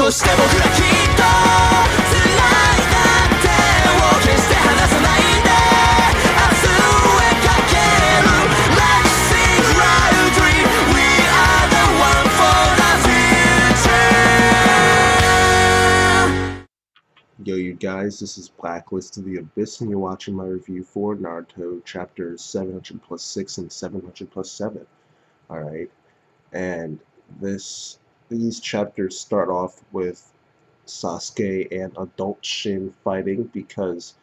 として僕らきっと繋いだ手を決して離さないで明日へかける Let's sing loudly We are the one for the future. Yo, you guys, this is Blacklist to the Abyss, and you're watching my review for Naruto chapters 700 plus 6 and 700 plus 7. Alright, and these chapters start off with Sasuke and Adult Shin fighting because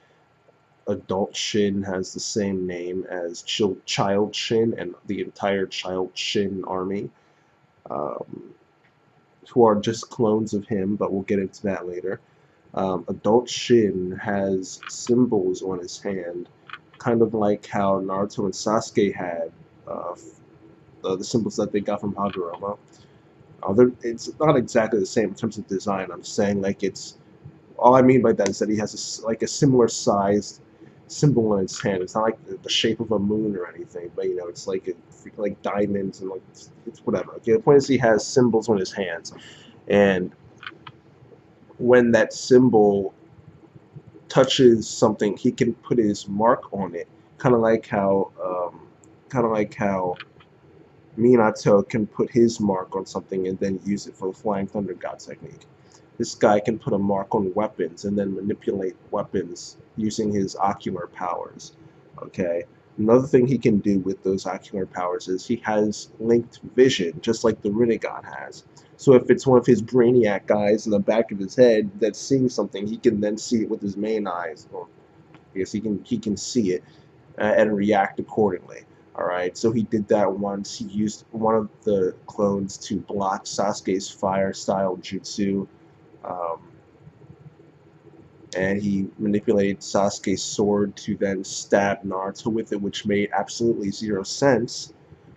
Adult Shin has the same name as Child Shin and the entire Child Shin army, who are just clones of him, but we'll get into that later. Adult Shin has symbols on his hand, kind of like how Naruto and Sasuke had the symbols that they got from Hagoromo. It's not exactly the same in terms of design. I'm saying like all I mean by that is that he has a similar sized symbol on his hand. It's not like the shape of a moon or anything, but it's like diamonds and it's whatever. Okay, the point is he has symbols on his hands, and when that symbol touches something, he can put his mark on it, kind of like how Minato can put his mark on something and then use it for the Flying Thunder God technique. This guy can put a mark on weapons and then manipulate weapons using his ocular powers. Okay. Another thing he can do with those ocular powers is he has linked vision, just like the Rinnegan has. So if it's one of his brainiac guys in the back of his head that's seeing something, he can then see it with his main eyes. Or I guess he can see it and react accordingly. Alright, so he did that once. He used one of the clones to block Sasuke's fire-style jutsu. And he manipulated Sasuke's sword to then stab Naruto with it, which made absolutely zero sense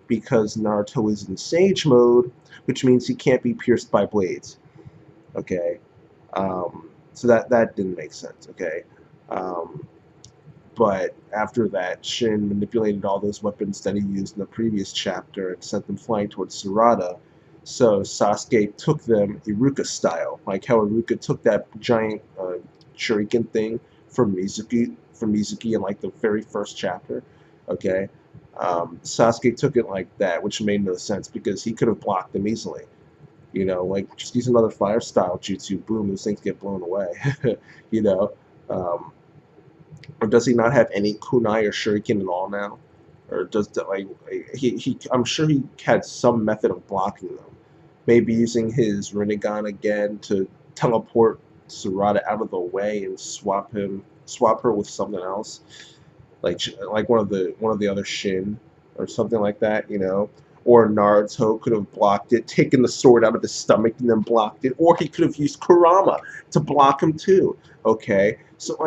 because Naruto is in Sage mode, which means he can't be pierced by blades. Okay, so that didn't make sense. Okay, but after that, Shin manipulated all those weapons that he used in the previous chapter and sent them flying towards Sarada. So Sasuke took them Iruka style, like how Iruka took that giant shuriken thing from Mizuki in like the very first chapter. Okay, Sasuke took it like that, which made no sense because he could have blocked them easily. Like just use another fire style jutsu, boom, those things get blown away. you know, or does he not have any kunai or shuriken at all now? Or does that, I'm sure he had some method of blocking them. Maybe using his Rinnegan again to teleport Sarada out of the way and swap her with something else, like one of the other Shin or something like that, Or Naruto could have blocked it, taken the sword out of his stomach and then blocked it, or he could have used Kurama to block him too. Okay, so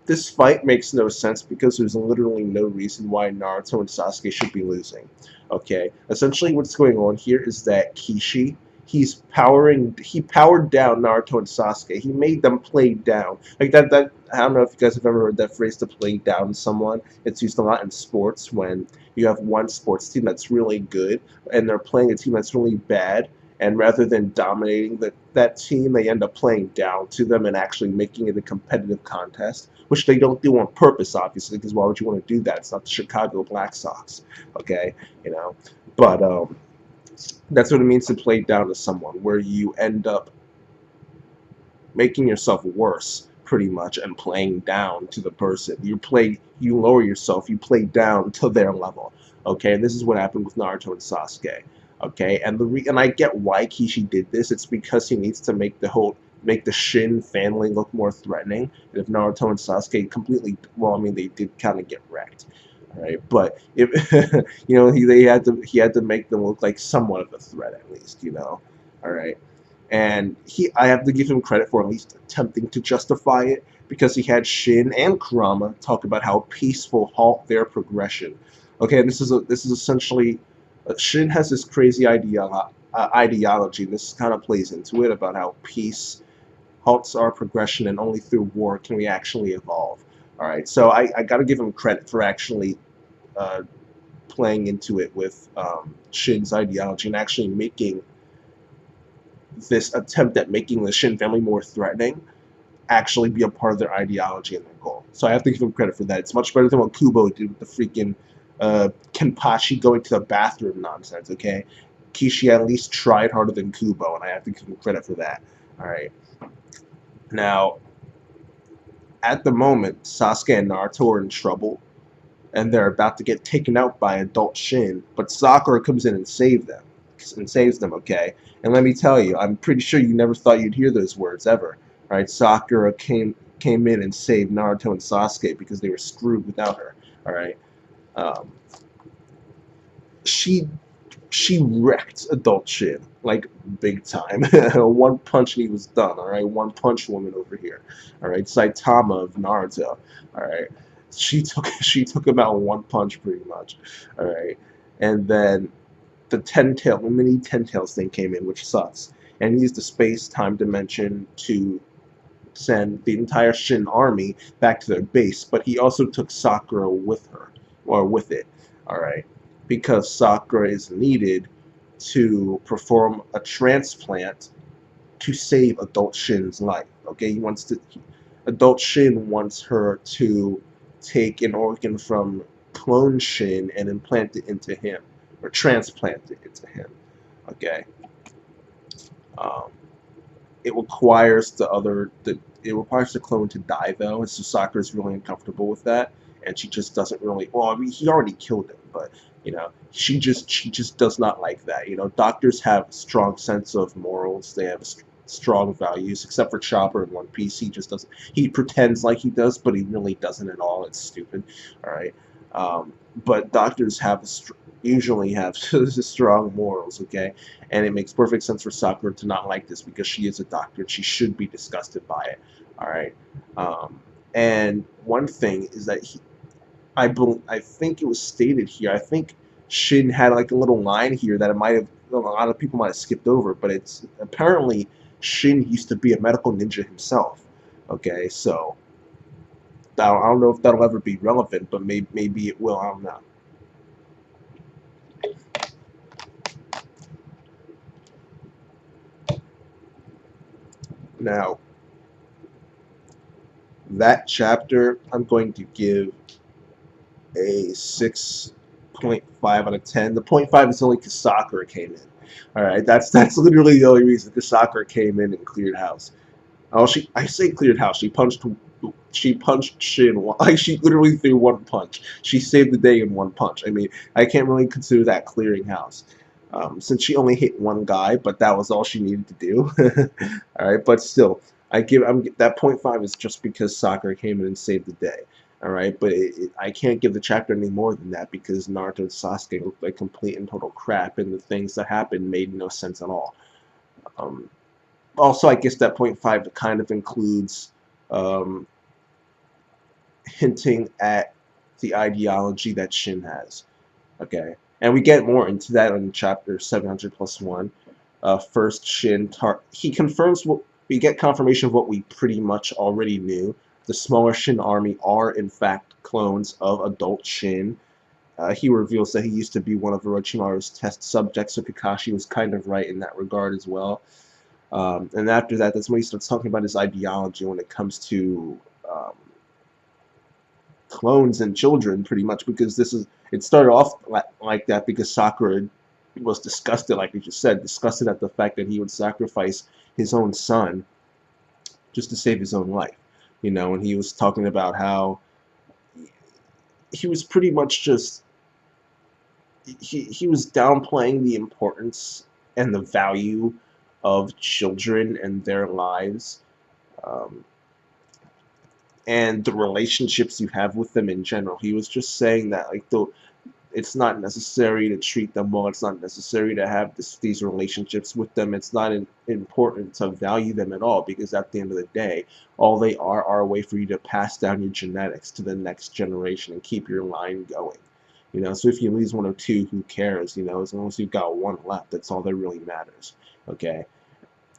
this fight makes no sense because there's literally no reason why Naruto and Sasuke should be losing. Okay, essentially what's going on here is that Kishi, he powered down Naruto and Sasuke. He made them play down. Like that I don't know if you guys have ever heard that phrase, to play down someone. It's used a lot in sports when you have one sports team that's really good and they're playing a team that's really bad, and rather than dominating that team, they end up playing down to them and actually making it a competitive contest, which they don't do on purpose, obviously, because why would you want to do that? It's not the Chicago Black Sox, okay? But that's what it means to play down to someone, where you end up making yourself worse, pretty much, and playing down to the person. You lower yourself, you play down to their level. Okay, and this is what happened with Naruto and Sasuke. Okay, and I get why Kishi did this. It's because he needs to make the Shin family look more threatening. And if Naruto and Sasuke they did kind of get wrecked. All right, but if he had to make them look like somewhat of a threat at least. All right. And I have to give him credit for at least attempting to justify it, because he had Shin and Kurama talk about how peaceful halt their progression. Okay, and this is essentially Shin has this crazy ideology. This kind of plays into it about how peace halts our progression, and only through war can we actually evolve. All right, so I got to give him credit for actually playing into it with Shin's ideology and actually making this attempt at making the Shin family more threatening actually be a part of their ideology and their goal. So I have to give him credit for that. It's much better than what Kubo did with the freaking Kenpachi going to the bathroom nonsense, okay? Kishi at least tried harder than Kubo, and I have to give him credit for that. Alright. Now, at the moment, Sasuke and Naruto are in trouble, and they're about to get taken out by adult Shin, but Sakura comes in and saves them, okay? And let me tell you, I'm pretty sure you never thought you'd hear those words ever, right? Sakura came in and saved Naruto and Sasuke because they were screwed without her, all right? Um, she wrecked adult Shin like big time. One punch and he was done. All right, one punch woman over here. All right, Saitama of Naruto. All right, she took him out in one punch pretty much. All right, and then the mini ten tails thing came in, which sucks. And he used the space time dimension to send the entire Shin army back to their base, but he also took Sakura with her, or with it, alright, because Sakura is needed to perform a transplant to save Adult Shin's life. Okay, Adult Shin wants her to take an organ from clone Shin and implant it into him, or transplant it into him. Okay. Um, it requires the clone to die though, and so Sakura's really uncomfortable with that, and she just doesn't really. Well, I mean, he already killed him, but she just does not like that. Doctors have a strong sense of morals. They have strong values, except for Chopper in One Piece. He just doesn't. He pretends like he does, but he really doesn't at all. It's stupid. All right. But doctors usually have strong morals, okay? And it makes perfect sense for Sakura to not like this because she is a doctor and she should be disgusted by it, all right? And one thing is that I think it was stated here, I think Shin had like a little line here that a lot of people might have skipped over, but it's apparently Shin used to be a medical ninja himself, okay? So I don't know if that'll ever be relevant, but maybe it will, I don't know. Now, that chapter, I'm going to give a 6.5 out of 10. The 0.5 is only because Sakura came in. All right, that's literally the only reason, because Sakura came in and cleared house. Oh, I say cleared house. She punched Shin. Like, she literally threw one punch. She saved the day in one punch. I mean, I can't really consider that clearing house. Since she only hit one guy, but that was all she needed to do. All right, but still, that 0.5 is just because Sakura came in and saved the day. All right, but I can't give the chapter any more than that because Naruto and Sasuke looked like complete and total crap, and the things that happened made no sense at all. Um, Also, I guess that 0.5 kind of includes um, hinting at the ideology that Shin has. Okay, and we get more into that in chapter 700 plus 1. First, he confirms what we get confirmation of what we pretty much already knew. The smaller Shin army are in fact clones of adult Shin. He reveals that he used to be one of Orochimaru's test subjects, so Kakashi was kind of right in that regard as well. And after that, that's when he starts talking about his ideology when it comes to clones and children, pretty much, because it started off like that because Sakura was disgusted, like you just said, disgusted at the fact that he would sacrifice his own son just to save his own life, and he was talking about how he was pretty much just he was downplaying the importance and the value of children and their lives, um, and the relationships you have with them in general. He was just saying that it's not necessary to treat them well. It's not necessary to have these relationships with them. It's not important to value them at all, because at the end of the day, all they are a way for you to pass down your genetics to the next generation and keep your line going. So if you lose one or two, who cares? As long as you've got one left, that's all that really matters. Okay,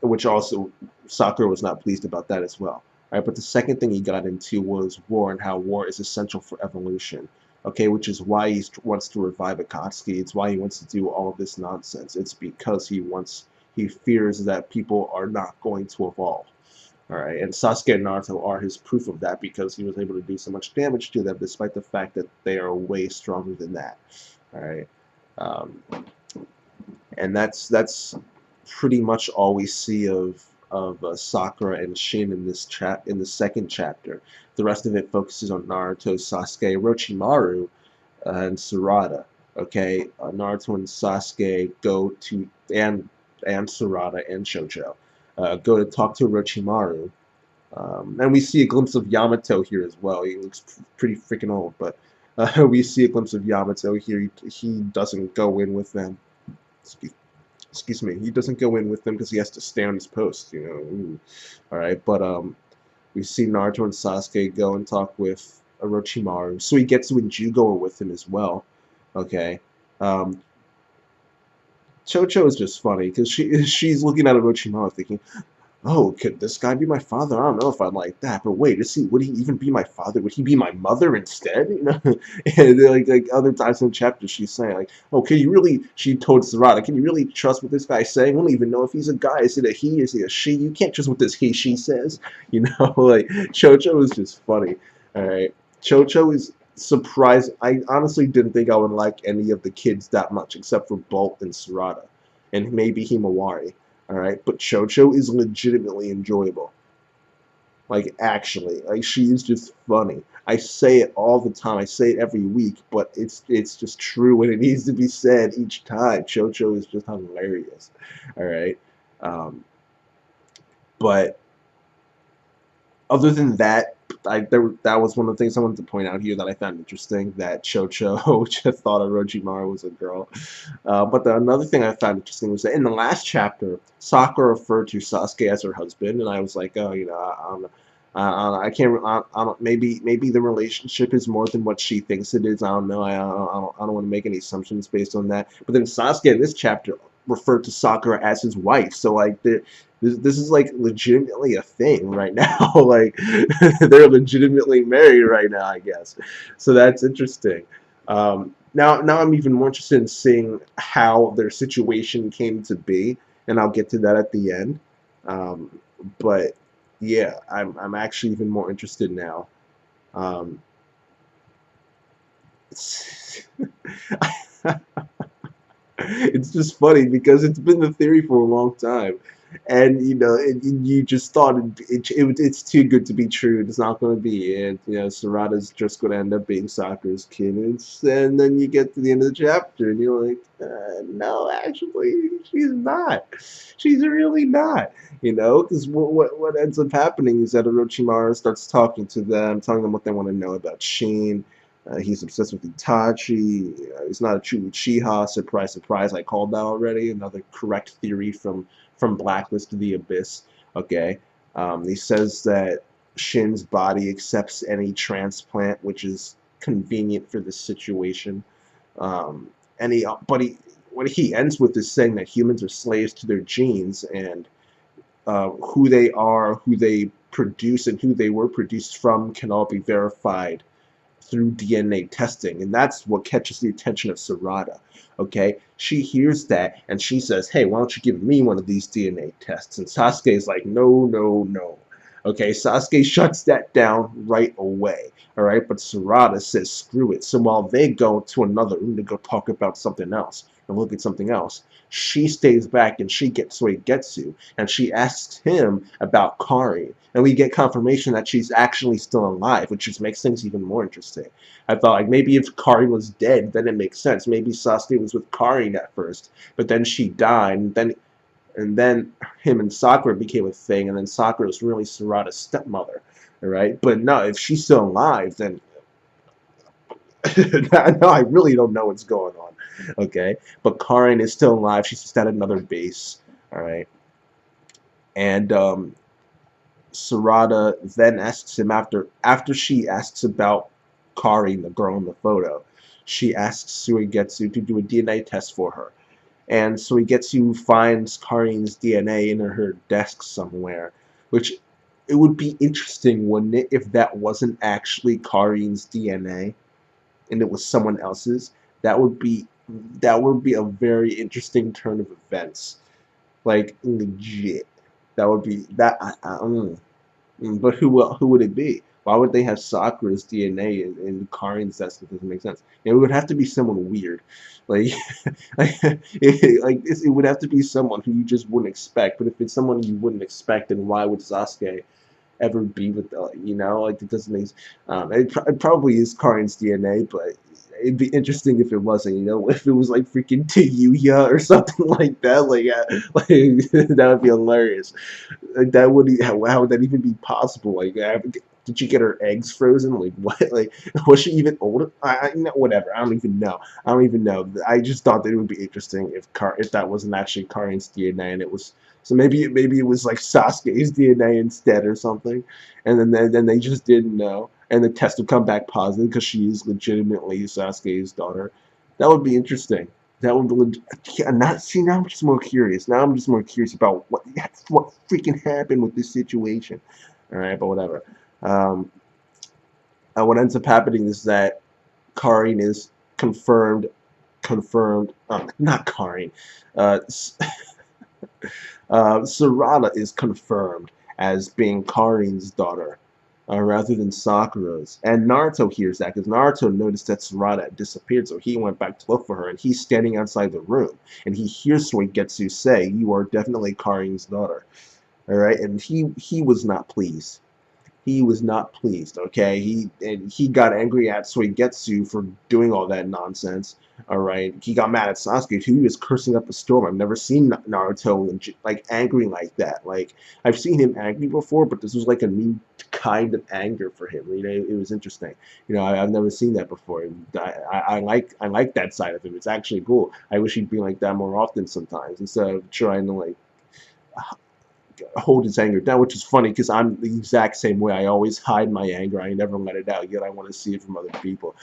which also Sakura was not pleased about that as well. All right, but the second thing he got into was war and how war is essential for evolution. Okay, which is why he wants to revive Akatsuki. It's why he wants to do all of this nonsense. It's because he wants he fears that people are not going to evolve. All right, and Sasuke and Naruto are his proof of that because he was able to do so much damage to them, despite the fact that they are way stronger than that. All right, um, and that's pretty much all we see of Sakura and Shin in this in the second chapter. The rest of it focuses on Naruto, Sasuke, Orochimaru, and Sarada. Okay, Naruto and Sasuke go to and Sarada and Chocho go to talk to Orochimaru, and we see a glimpse of Yamato here as well. He looks pretty freaking old, but we see a glimpse of Yamato here. He doesn't go in with them. Excuse, excuse me. He doesn't go in with them because he has to stay on his post. You know. Ooh. All right, but we see Naruto and Sasuke go and talk with Orochimaru. Suigetsu and Jugo are with him as well. Okay. Um, Chocho is just funny because she's looking at Orochimaru thinking, oh, could this guy be my father? I don't know if I'd like that, but wait, would he even be my father? Would he be my mother instead? You know, and like other times in the chapter, she's saying like, oh, can you really? She told Sarada, can you really trust what this guy's saying? We don't even know if he's a guy. Is it a he? Is it a she? You can't trust what this he/she says. You know, like Chocho is just funny. All right, Chocho is surprised. I honestly didn't think I would like any of the kids that much, except for Bolt and Sarada, and maybe Himawari. All right, but Chocho is legitimately enjoyable. Like actually, like she is just funny. I say it all the time. I say it every week, but it's just true when it needs to be said each time. Chocho is just hilarious. All right, um, but other than that, that was one of the things I wanted to point out here that I found interesting. That Chocho just thought Orochimaru was a girl. But another thing I found interesting was that in the last chapter, Sakura referred to Sasuke as her husband, and I was like, oh, you know, I don't know. I can't. I don't. Maybe the relationship is more than what she thinks it is. I don't know. I don't want to make any assumptions based on that. But then Sasuke in this chapter referred to Sakura as his wife. So like, this is like legitimately a thing right now. Like, they're legitimately married right now, I guess. So that's interesting. Now I'm even more interested in seeing how their situation came to be, and I'll get to that at the end. Um, but yeah, I'm actually even more interested now. Um, it's, it's just funny because it's been the theory for a long time, and you know, you just thought it's too good to be true. It's not going to be it. You know, Sarada's just going to end up being Sakura's kid, and then you get to the end of the chapter, and you're like, no, actually, she's not. She's really not. You know, because what ends up happening is that Orochimaru starts talking to them, telling them what they want to know about Sheen. He's obsessed with Itachi. He's not a true Uchiha. Surprise, surprise! I called that already. Another correct theory from Blacklist to the Abyss. Okay. He says that Shin's body accepts any transplant, which is convenient for this situation. And what he ends with is saying that humans are slaves to their genes, and who they are, who they produce, and who they were produced from can all be verified through DNA testing, and that's what catches the attention of Sarada. Okay, she hears that and she says, "Hey, why don't you give me one of these DNA tests?" And Sasuke is like, "No, no, no." Okay, Sasuke shuts that down right away. All right, but Sarada says, "Screw it." So while they go to another room to go talk about something else and look at something else, she stays back and she gets Suigetsu and she asks him about Kari. And we get confirmation that she's actually still alive, which just makes things even more interesting. I thought like maybe if Kari was dead, then it makes sense. Maybe Sasuke was with Kari at first, but then she died, and then him and Sakura became a thing, and then Sakura was really Sarada's stepmother. All right, but no, if she's still alive, then no, I really don't know what's going on. Okay, but Karin is still alive. She's just at another base. All right, and Sarada then asks him after she asks about Karin, the girl in the photo. She asks Suigetsu to do a DNA test for her, and Suigetsu finds Karin's DNA in her desk somewhere, which it would be interesting, wouldn't it, if that wasn't actually Karin's DNA and it was someone else's? That would be that would be a very interesting turn of events. like legit. That would be that. But who would it be? Why would they have Sakura's DNA in Karin's? That doesn't make sense. It would have to be someone weird, like it would have to be someone who you just wouldn't expect. But if it's someone you wouldn't expect, then why would Sasuke ever be with like it doesn't make it probably is Karin's DNA, but it'd be interesting if it wasn't, if it was like freaking Tayuya or something like that, like that would be hilarious. Like that would how would that even be possible? Like, did she get her eggs frozen? Like what? Like was she even old? Whatever. I don't even know. I don't even know. I just thought that it would be interesting if that wasn't actually Karin's DNA and it was. So maybe it was like Sasuke's DNA instead or something, and then they just didn't know, and the test would come back positive because she is legitimately Sasuke's daughter. That would be interesting. That would not see now. I'm just more curious. Now I'm just more curious about what freaking happened with this situation. All right, but whatever. Um, what ends up happening is that Karin is confirmed. Not Karin. Uh, Sarada is confirmed as being Karin's daughter, rather than Sakura's. And Naruto hears that because Naruto noticed that Sarada had disappeared, so he went back to look for her, and he's standing outside the room, and he hears Suigetsu say, "You are definitely Karin's daughter." All right, and he was not pleased. He was not pleased. Okay, he got angry at Suigetsu for doing all that nonsense. All right, he got mad at Sasuke too. He was cursing up a storm. I've never seen Naruto like angry like that. Like I've seen him angry before, but this was like a new kind of anger for him. It was interesting. I've never seen that before. I like that side of him. It's actually cool. I wish he'd be like that more often sometimes instead of trying to like hold his anger down, which is funny because I'm the exact same way. I always hide my anger. I never let it out, yet I want to see it from other people.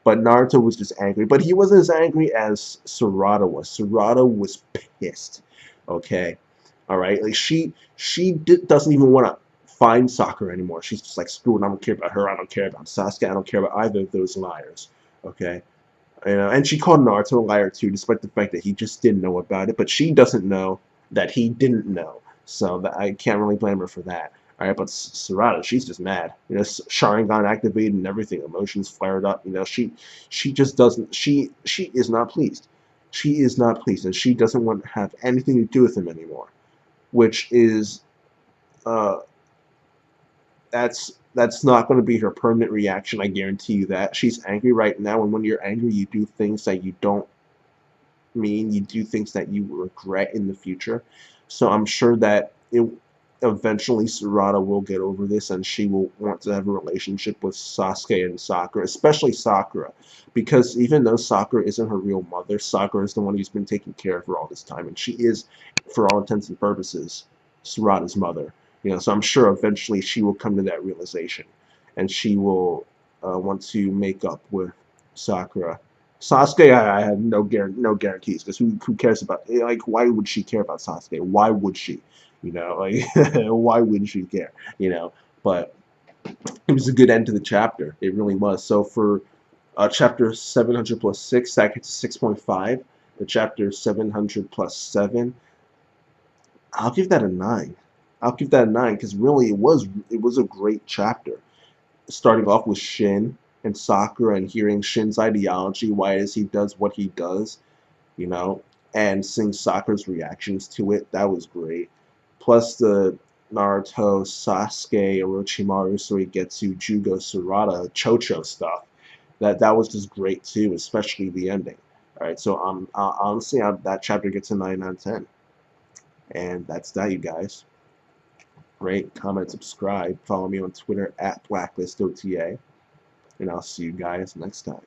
But Naruto was just angry. But he wasn't as angry as Sarada was. Sarada was pissed. Okay? All right? Like, doesn't even want to find Sakura anymore. She's just like, screw it. I don't care about her. I don't care about Sasuke. I don't care about either of those liars. Okay? And she called Naruto a liar too, despite the fact that he just didn't know about it. But she doesn't know that he didn't know. So I can't really blame her for that. All right, but Sarada, she's just mad. Sharingan activated and everything. Emotions flared up. She just doesn't. She is not pleased. She is not pleased, and she doesn't want to have anything to do with him anymore. Which is, uh, that's not going to be her permanent reaction. I guarantee you that. She's angry right now, and when you're angry, you do things that you don't mean. You do things that you regret in the future. So I'm sure that eventually Sarada will get over this and she will want to have a relationship with Sasuke and Sakura, especially Sakura, because even though Sakura isn't her real mother, Sakura is the one who's been taking care of her all this time, and she is, for all intents and purposes, Sarada's mother. So I'm sure eventually she will come to that realization, and she will want to make up with Sakura. Sasuke, I have no guarantees because who cares about, like, why would she care about Sasuke? Why would she? Like why wouldn't she care? But it was a good end to the chapter. It really was. So for chapter 700 plus 6, that gets 6.5. The chapter 700 plus 7, I'll give that a 9. I'll give that a 9 because really it was a great chapter. Starting off with Shin and Sakura and hearing Shin's ideology, why is he does what he does, you know, and seeing Sakura's reactions to it. That was great. Plus the Naruto, Sasuke, Orochimaru, Suigetsu, Jugo, Sarada, Chocho stuff. That was just great too, especially the ending. All right, so honestly, that chapter gets a 9 out of 10, and that's that, you guys. Rate, comment, subscribe. Follow me on Twitter at BlacklistOTA, and I'll see you guys next time.